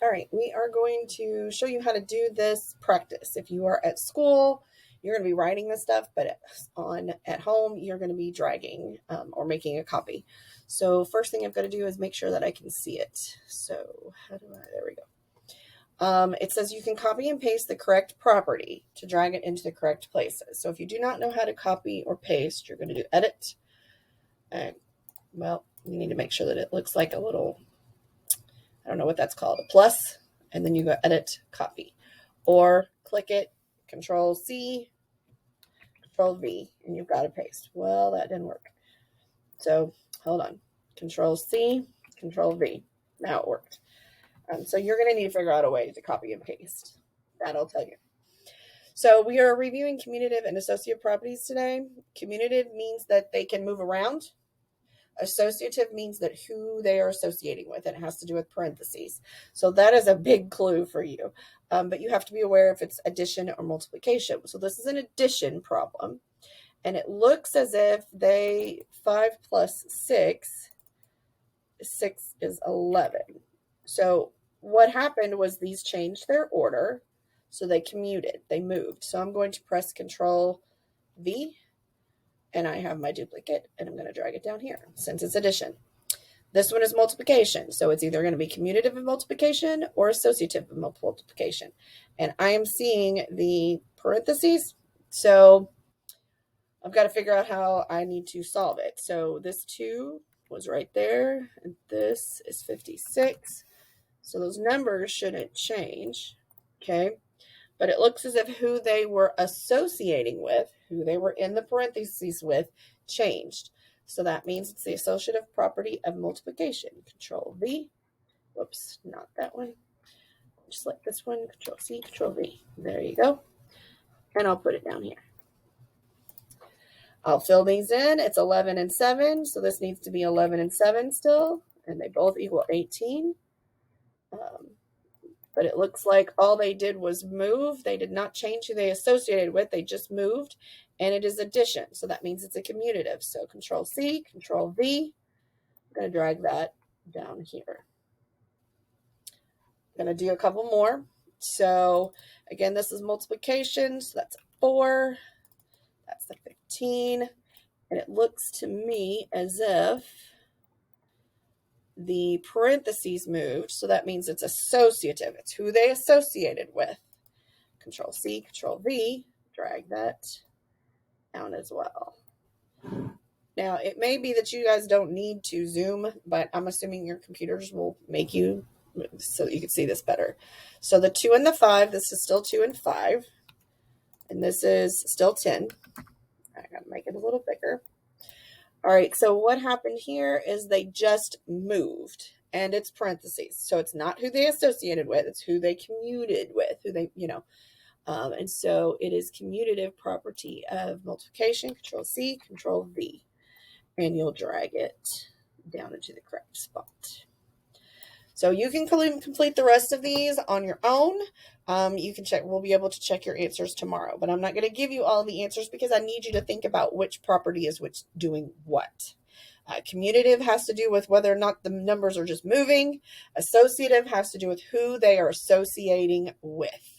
All right, we are going to show you how to do this practice. If you are at school, you're going to be writing this stuff, but at home, you're going to be dragging or making a copy. So first thing I've got to do is make sure that I can see it. So there we go. It says you can copy and paste the correct property to drag it into the correct places. So if you do not know how to copy or paste, you're going to do edit. And well, you need to make sure that it looks like a little, I don't know what that's called, a plus, and then you go edit, copy, or click it, Control C, Control V, and you've got to paste. Well, that didn't work. So hold on, Control C, Control V. Now it worked. So you're going to need to figure out a way to copy and paste. That'll tell you. So we are reviewing commutative and associative properties today. Commutative means that they can move around. Associative means that who they are associating with. It has to do with parentheses. So that is a big clue for you. But you have to be aware if it's addition or multiplication. So this is an addition problem. And it looks as if 5 plus 6 is 11. So what happened was these changed their order. So they commuted, they moved. So I'm going to press Control V. And I have my duplicate, and I'm going to drag it down here since it's addition. This one is multiplication, so it's either going to be commutative of multiplication or associative of multiplication. And I am seeing the parentheses, so I've got to figure out how I need to solve it. So this 2 was right there, and this is 56. So those numbers shouldn't change, okay? But it looks as if who they were associating with, who they were in the parentheses with, changed. So that means it's the associative property of multiplication. Control V. Whoops, not that one. Just like this one. Control C, Control V. There you go. And I'll put it down here. I'll fill these in. It's 11 and 7. So this needs to be 11 and 7 still. And they both equal 18. But it looks like all they did was move. They did not change who they associated with. They just moved, and it is addition. So that means it's a commutative. So Control C, Control V. I'm going to drag that down here. I'm going to do a couple more. So again, this is multiplication. So that's 4. That's the 15. And it looks to me as if the parentheses moved, so that means it's associative. It's who they associated with. Control C, Control V, drag that down as well. Now, it may be that you guys don't need to zoom, but I'm assuming your computers will make you so that you can see this better. So the 2 and the 5, this is still 2 and 5, and this is still 10. I gotta make it a little bigger. All right, so what happened here is they just moved, and it's parentheses. So it's not who they associated with, it's who they commuted with, who they, and so it is commutative property of multiplication. Control C, Control V, and you'll drag it down into the correct spot. So you can complete the rest of these on your own. You can check, we'll be able to check your answers tomorrow, but I'm not going to give you all the answers because I need you to think about which property is which doing what. Commutative has to do with whether or not the numbers are just moving. Associative has to do with who they are associating with.